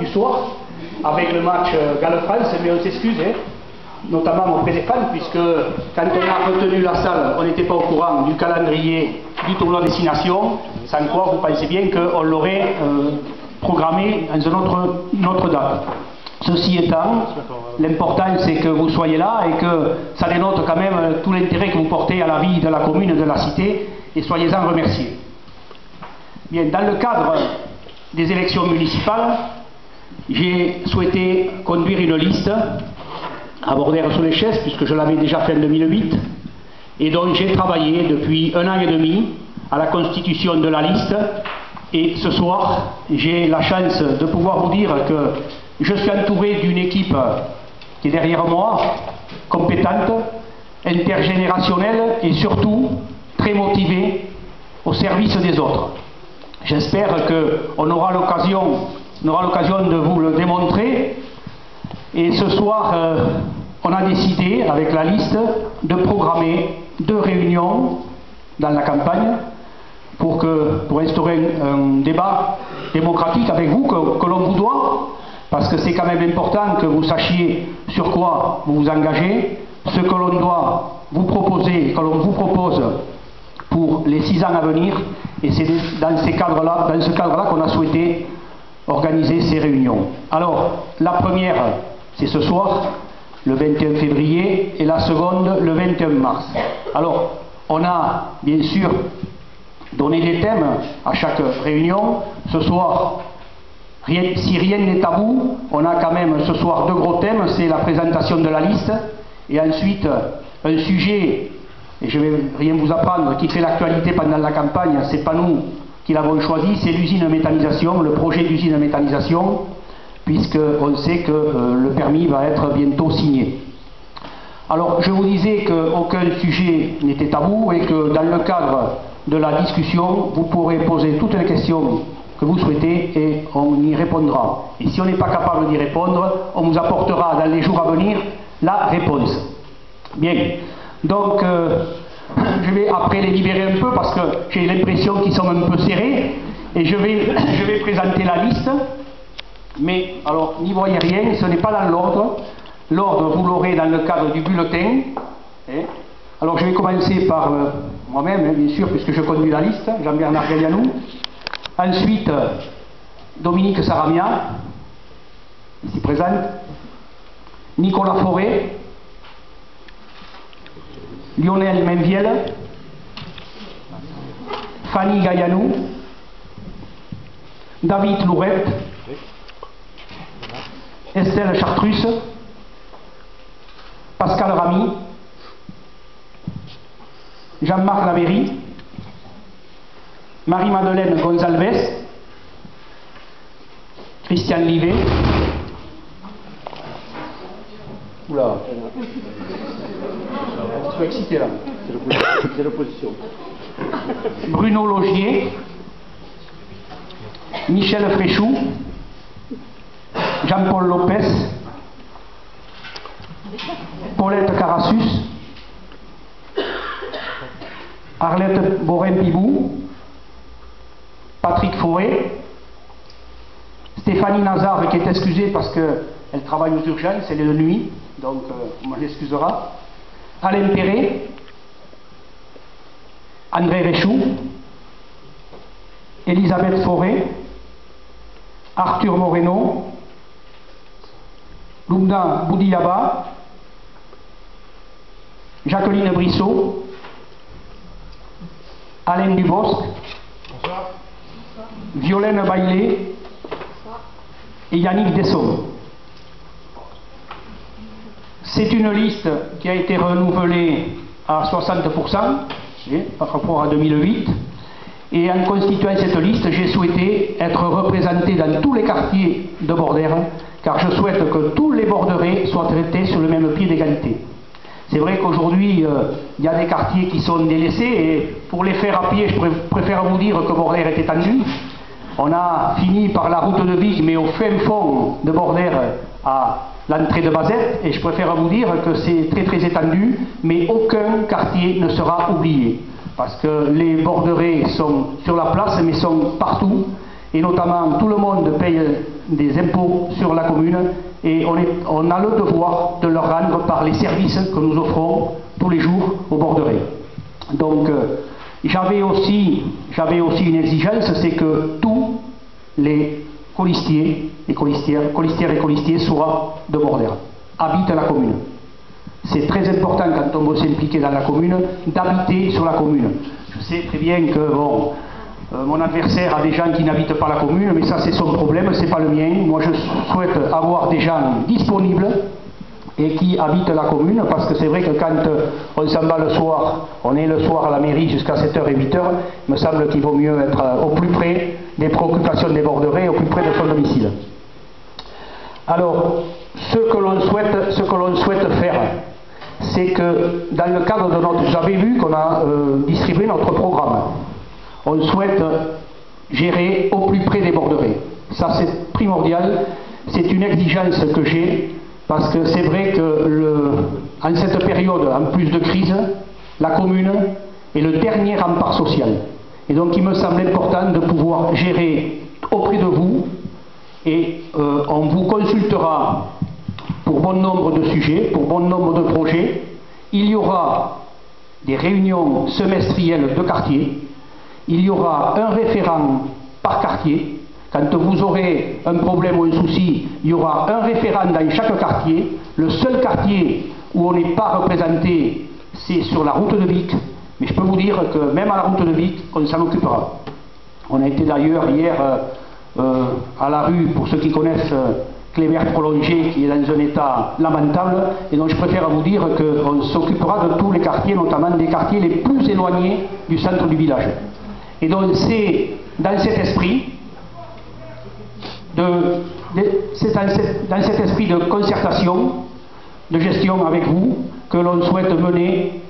du soir, avec le match Galles-France, mais on s'excuse, hein, notamment auprès des fans, puisque quand on a retenu la salle, on n'était pas au courant du calendrier du tournoi Destination, sans quoi vous pensez bien qu'on l'aurait programmé dans une autre date. Ceci étant, l'important c'est que vous soyez là et que ça dénote quand même tout l'intérêt que vous portez à la vie de la commune et de la cité, et soyez-en remerciés. Bien, dans le cadre des élections municipales, j'ai souhaité conduire une liste à Bordères-sur-l'Échesse, puisque je l'avais déjà fait en 2008, et donc j'ai travaillé depuis 1 an et demi à la constitution de la liste, et ce soir, j'ai la chance de pouvoir vous dire que je suis entouré d'une équipe qui est derrière moi, compétente, intergénérationnelle et surtout très motivée au service des autres. J'espère qu'on aura l'occasion de vous le démontrer. Et ce soir, on a décidé, avec la liste, de programmer 2 réunions dans la campagne pour instaurer un débat démocratique avec vous, que l'on vous doit, parce que c'est quand même important que vous sachiez sur quoi vous vous engagez, ce que l'on doit vous proposer, que l'on vous propose pour les 6 ans à venir, et c'est dans ce cadre-là qu'on a souhaité organiser ces réunions. Alors, la première, c'est ce soir, le 21 février, et la seconde, le 21 mars. Alors, on a, bien sûr, donné des thèmes à chaque réunion. Ce soir, si rien n'est tabou, on a quand même ce soir 2 gros thèmes, c'est la présentation de la liste, et ensuite, un sujet, et je ne vais rien vous apprendre, qui fait l'actualité pendant la campagne, c'est pas nous qui l'avons choisi, c'est l'usine méthanisation, le projet d'usine méthanisation, puisqu'on sait que le permis va être bientôt signé. Alors, je vous disais qu'aucun sujet n'était tabou et que dans le cadre de la discussion, vous pourrez poser toutes les questions que vous souhaitez et on y répondra. Et si on n'est pas capable d'y répondre, on vous apportera dans les jours à venir la réponse. Bien. Donc, je vais après les libérer un peu parce que j'ai l'impression qu'ils sont un peu serrés et je vais présenter la liste. Mais, alors, n'y voyez rien, ce n'est pas dans l'ordre. L'ordre, vous l'aurez dans le cadre du bulletin. Alors, je vais commencer par moi-même, bien sûr, puisque je conduis la liste, Jean-Bernard Gallianou. Ensuite, Dominique Saramia, ici présente. Nicolas Forêt. Lionel Menviel, Fanny Gaillanou, David Lourette, Estelle Chartrus, Pascal Ramy, Jean-Marc Lavéry, Marie-Madeleine Gonzalves, Christian Livet, oula, je suis excité là, c'est l'opposition. Bruno Logier, Michel Fréchou, Jean-Paul Lopez, Paulette Carassus, Arlette Borin-Pibou, Patrick Forêt, Stéphanie Nazar qui est excusée parce qu'elle travaille aux urgences, elle est de nuit, donc on l'excusera. Alain Perret, André Réchou, Elisabeth Forêt, Arthur Moreno, Lumna Boudiaba, Jacqueline Brissot, Alain Dubosc, Violaine Baillet et Yannick Desson. C'est une liste qui a été renouvelée à 60% par rapport à 2008. Et en constituant cette liste, j'ai souhaité être représenté dans tous les quartiers de Bordères, car je souhaite que tous les Borderais soient traités sur le même pied d'égalité. C'est vrai qu'aujourd'hui, il y a des quartiers qui sont délaissés, et pour les faire à pied, je préfère vous dire que Bordères est étendu. On a fini par la route de Vigue, mais au fin fond de Bordères, à l'entrée de Bazette, et je préfère vous dire que c'est très très étendu, mais aucun quartier ne sera oublié. Parce que les Borderais sont sur la place, mais sont partout, et notamment tout le monde paye des impôts sur la commune et on a le devoir de leur rendre par les services que nous offrons tous les jours au Borderais. Donc j'avais aussi une exigence, c'est que tous les colistiers et colistières soient de Bordère, habitent la commune. C'est très important quand on veut s'impliquer dans la commune, d'habiter sur la commune. Je sais très bien que bon, mon adversaire a des gens qui n'habitent pas la commune, mais ça c'est son problème, c'est pas le mien. Moi je souhaite avoir des gens disponibles et qui habitent la commune, parce que c'est vrai que quand on s'en va le soir, on est le soir à la mairie jusqu'à 7h et 8h, il me semble qu'il vaut mieux être au plus près des préoccupations des Borderais, au plus près de son domicile. Alors, ce que l'on souhaite faire, c'est que dans le cadre de notre... Vous avez vu qu'on a distribué notre programme. On souhaite gérer au plus près des Borderais. Ça c'est primordial, c'est une exigence que j'ai, parce que c'est vrai que en cette période, en plus de crise, la commune est le dernier rempart social. Et donc il me semble important de pouvoir gérer auprès de vous, et on vous consultera pour bon nombre de sujets, pour bon nombre de projets. Il y aura des réunions semestrielles de quartier, il y aura un référent par quartier. Quand vous aurez un problème ou un souci, il y aura un référent dans chaque quartier. Le seul quartier où on n'est pas représenté, c'est sur la route de Vic. Mais je peux vous dire que même à la route de Vic, on s'en occupera. On a été d'ailleurs hier à la rue, pour ceux qui connaissent Clémer Prolongé, qui est dans un état lamentable. Et donc je préfère vous dire qu'on s'occupera de tous les quartiers, notamment des quartiers les plus éloignés du centre du village. Et donc c'est dans cet esprit de concertation, de gestion avec vous, que l'on souhaite mener